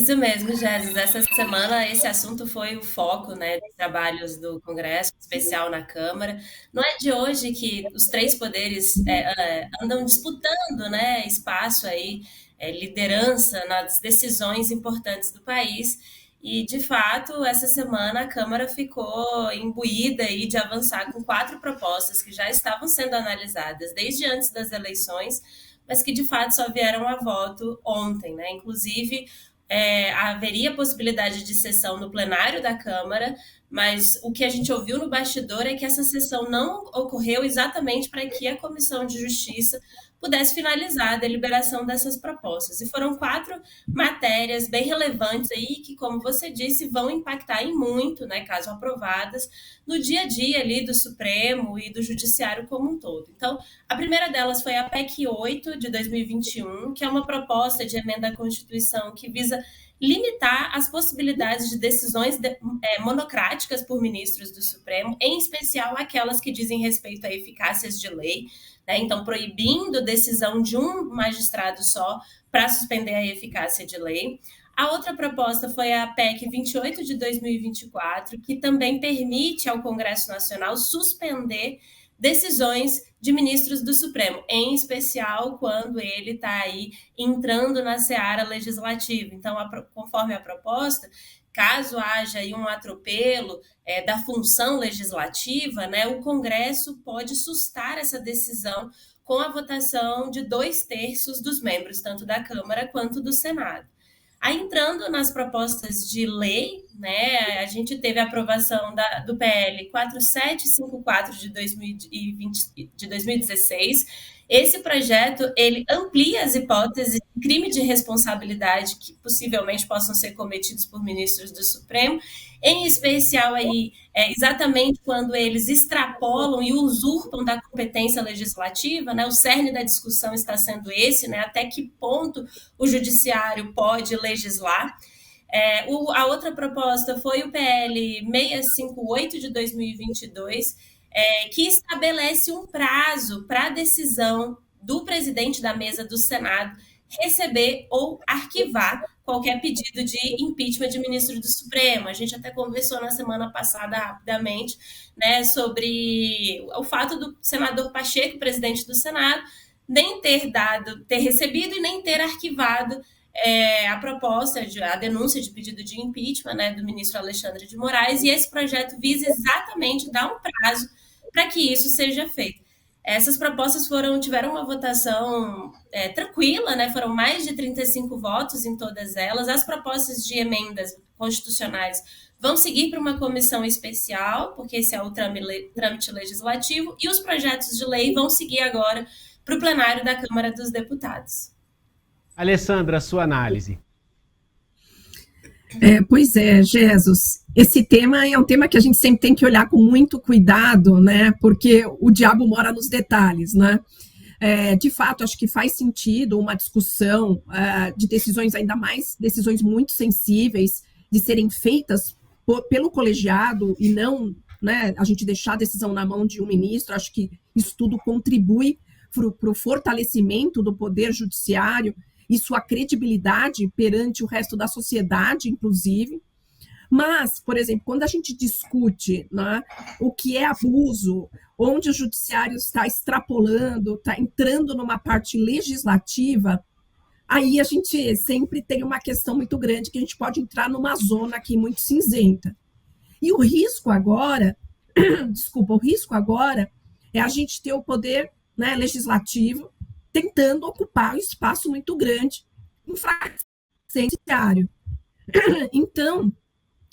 Isso mesmo, Jesus. Essa semana esse assunto foi o foco, né, dos trabalhos do Congresso, em especial na Câmara. Não é de hoje que os três poderes andam disputando, né, espaço aí, liderança nas decisões importantes do país. E, de fato, essa semana a Câmara ficou imbuída aí de avançar com quatro propostas que já estavam sendo analisadas desde antes das eleições, mas que de fato só vieram a voto ontem, né? Inclusive, haveria possibilidade de sessão no plenário da Câmara, mas o que a gente ouviu no bastidor é que essa sessão não ocorreu exatamente para que a Comissão de Justiça pudesse finalizar a deliberação dessas propostas. E foram quatro matérias bem relevantes aí que, como você disse, vão impactar em muito, né, caso aprovadas, no dia a dia ali do Supremo e do Judiciário como um todo. Então, a primeira delas foi a PEC 8 de 2021, que é uma proposta de emenda à Constituição que visa limitar as possibilidades de decisões monocráticas por ministros do Supremo, em especial aquelas que dizem respeito a eficácias de lei, né? Então, proibindo decisão de um magistrado só para suspender a eficácia de lei. A outra proposta foi a PEC 28 de 2024, que também permite ao Congresso Nacional suspender decisões de ministros do Supremo, em especial quando ele está aí entrando na seara legislativa. Então, conforme a proposta, caso haja aí um atropelo da função legislativa, né, o Congresso pode sustar essa decisão com a votação de 2/3 dos membros, tanto da Câmara quanto do Senado. Aí, entrando nas propostas de lei, né, a gente teve a aprovação do PL 4754 de 2016. Esse projeto, ele amplia as hipóteses de crime de responsabilidade que possivelmente possam ser cometidos por ministros do Supremo, em especial aí, exatamente quando eles extrapolam e usurpam da competência legislativa, né? O cerne da discussão está sendo esse, né? Até que ponto o judiciário pode legislar. A outra proposta foi o PL 658 de 2022, que estabelece um prazo para a decisão do presidente da mesa do Senado receber ou arquivar qualquer pedido de impeachment de ministro do Supremo. A gente até conversou na semana passada rapidamente, né, sobre o fato do senador Pacheco, presidente do Senado, nem ter recebido e nem ter arquivado a proposta, a denúncia de pedido de impeachment, né, do ministro Alexandre de Moraes, e esse projeto visa exatamente dar um prazo para que isso seja feito. Essas propostas tiveram uma votação tranquila, né? Foram mais de 35 votos em todas elas. As propostas de emendas constitucionais vão seguir para uma comissão especial, porque esse é o trâmite legislativo, e os projetos de lei vão seguir agora para o plenário da Câmara dos Deputados. Alessandra, sua análise. Pois é, Jesus, esse tema é um tema que a gente sempre tem que olhar com muito cuidado, né? Porque o diabo mora nos detalhes, né? De fato, acho que faz sentido uma discussão de decisões, ainda mais decisões muito sensíveis, de serem feitas pelo colegiado e não, né, a gente deixar a decisão na mão de um ministro. Acho que isso tudo contribui para o fortalecimento do poder judiciário e sua credibilidade perante o resto da sociedade, inclusive. Mas, por exemplo, quando a gente discute, né, o que é abuso, onde o judiciário está extrapolando, está entrando numa parte legislativa, aí a gente sempre tem uma questão muito grande que a gente pode entrar numa zona aqui muito cinzenta. E o risco agora, o risco agora é a gente ter o poder, né, legislativo tentando ocupar um espaço muito grande, infragenciário. Então,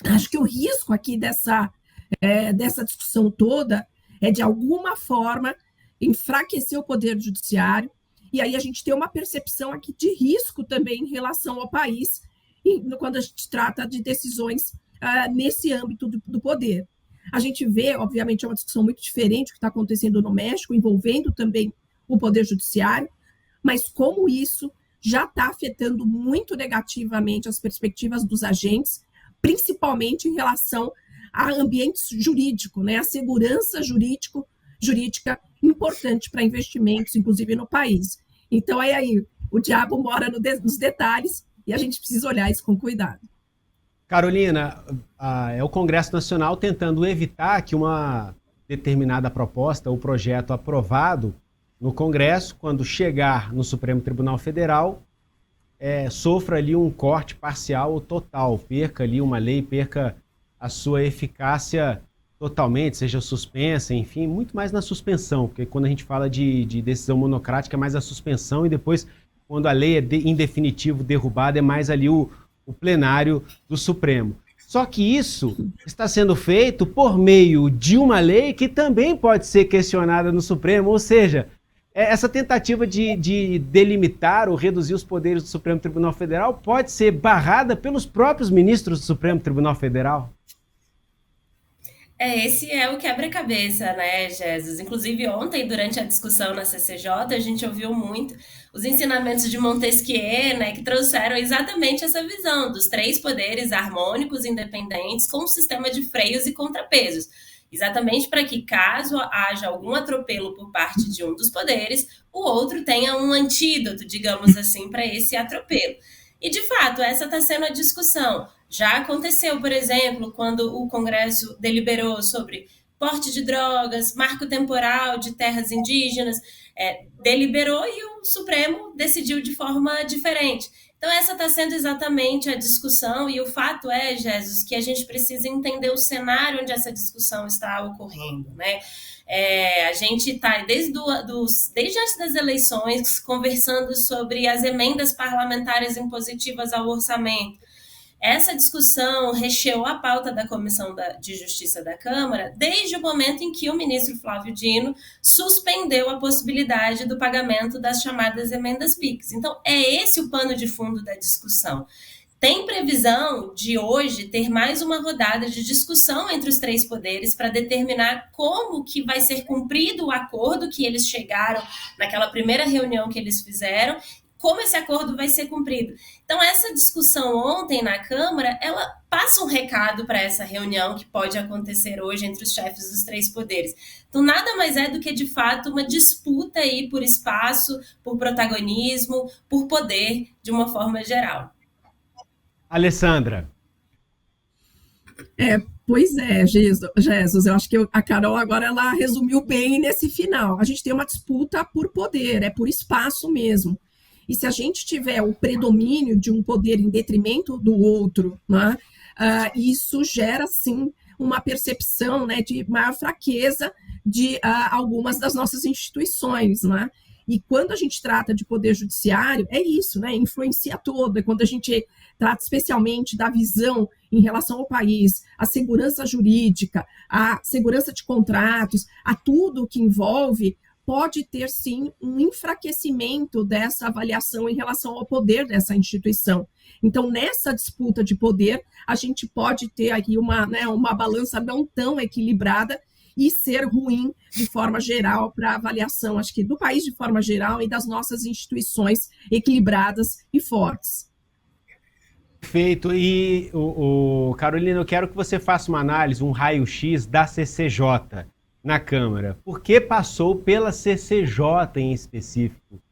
acho que o risco aqui dessa discussão toda é, de alguma forma, enfraquecer o poder judiciário, e aí a gente tem uma percepção aqui de risco também em relação ao país, quando a gente trata de decisões nesse âmbito do poder. A gente vê, obviamente, é uma discussão muito diferente do que está acontecendo no México, envolvendo também o poder judiciário, mas como isso já está afetando muito negativamente as perspectivas dos agentes, principalmente em relação a ambiente jurídico, né? A segurança jurídica importante para investimentos, inclusive no país. Então, aí o diabo mora nos detalhes, E a gente precisa olhar isso com cuidado. Carolina, é o Congresso Nacional tentando evitar que uma determinada proposta ou projeto aprovado no Congresso, quando chegar no Supremo Tribunal Federal, sofra ali um corte parcial ou total, perca ali uma lei, perca a sua eficácia totalmente, seja suspensa, enfim, muito mais na suspensão, porque quando a gente fala de decisão monocrática é mais a suspensão e depois, quando a lei é em definitivo derrubada, é mais ali o plenário do Supremo. Só que isso está sendo feito por meio de uma lei que também pode ser questionada no Supremo, ou seja, essa tentativa de delimitar ou reduzir os poderes do Supremo Tribunal Federal pode ser barrada pelos próprios ministros do Supremo Tribunal Federal? Esse é o quebra-cabeça, né, Jesus? Inclusive, ontem, durante a discussão na CCJ, a gente ouviu muito os ensinamentos de Montesquieu, né, que trouxeram exatamente essa visão dos três poderes harmônicos, independentes, com um sistema de freios e contrapesos. Exatamente para que, caso haja algum atropelo por parte de um dos poderes, o outro tenha um antídoto, digamos assim, para esse atropelo. E, de fato, essa está sendo a discussão. Já aconteceu, por exemplo, quando o Congresso deliberou sobre porte de drogas, marco temporal de terras indígenas, deliberou e o Supremo decidiu de forma diferente. Então, essa está sendo exatamente a discussão, e o fato é, Jesus, que a gente precisa entender o cenário onde essa discussão está ocorrendo, né? A gente está, desde antes das eleições, conversando sobre as emendas parlamentares impositivas ao orçamento. Essa discussão recheou a pauta da Comissão de Justiça da Câmara desde o momento em que o ministro Flávio Dino suspendeu a possibilidade do pagamento das chamadas emendas PIX. Então, é esse o pano de fundo da discussão. Tem previsão de hoje ter mais uma rodada de discussão entre os três poderes para determinar como que vai ser cumprido o acordo que eles chegaram naquela primeira reunião que eles fizeram, como esse acordo vai ser cumprido. Então, essa discussão ontem na Câmara, ela passa um recado para essa reunião que pode acontecer hoje entre os chefes dos três poderes. Então, nada mais é do que, de fato, uma disputa aí por espaço, por protagonismo, por poder, de uma forma geral. Alessandra. Pois é, Jesus, eu acho que a Carol agora ela resumiu bem nesse final. A gente tem uma disputa por poder, é por espaço mesmo. E se a gente tiver o predomínio de um poder em detrimento do outro, né, isso gera, sim, uma percepção, né, de maior fraqueza de algumas das nossas instituições, né? E quando a gente trata de poder judiciário, é isso, né? Influencia todo. É quando a gente trata especialmente da visão em relação ao país, a segurança jurídica, a segurança de contratos, a tudo que envolve, pode ter, sim, um enfraquecimento dessa avaliação em relação ao poder dessa instituição. Então, nessa disputa de poder, a gente pode ter aqui uma balança não tão equilibrada e ser ruim de forma geral para a avaliação, acho que do país de forma geral e das nossas instituições equilibradas e fortes. Perfeito. E, Carolina, eu quero que você faça uma análise, um raio-x da CCJ na Câmara. Por que passou pela CCJ em específico?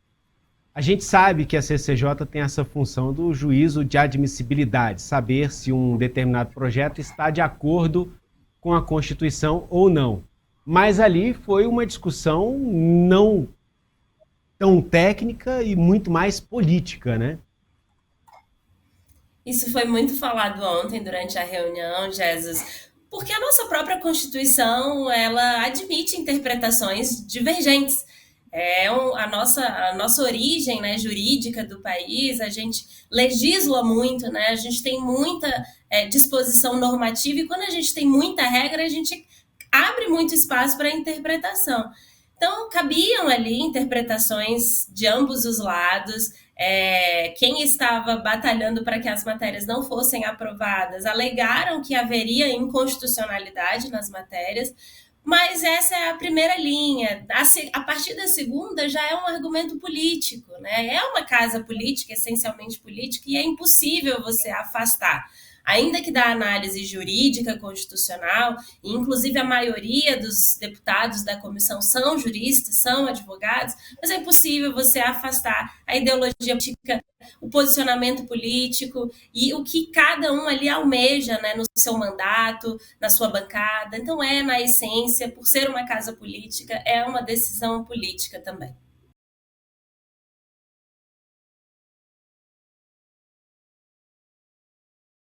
A gente sabe que a CCJ tem essa função do juízo de admissibilidade, saber se um determinado projeto está de acordo com a Constituição ou não. Mas ali foi uma discussão não tão técnica e muito mais política, né? Isso foi muito falado ontem durante a reunião, Jesus, porque a nossa própria Constituição, ela admite interpretações divergentes. A nossa origem, né, jurídica do país, a gente legisla muito, né, a gente tem muita disposição normativa, e quando a gente tem muita regra, a gente abre muito espaço para interpretação. Então, cabiam ali interpretações de ambos os lados. Quem estava batalhando para que as matérias não fossem aprovadas alegaram que haveria inconstitucionalidade nas matérias, mas essa é a primeira linha. A partir da segunda já é um argumento político, né? É uma casa política, essencialmente política, e é impossível você afastar. ainda que da análise jurídica constitucional, e inclusive a maioria dos deputados da comissão são juristas, são advogados, mas é impossível você afastar a ideologia política, o posicionamento político e o que cada um ali almeja, né, no seu mandato, na sua bancada. Então, na essência, por ser uma casa política, é uma decisão política também.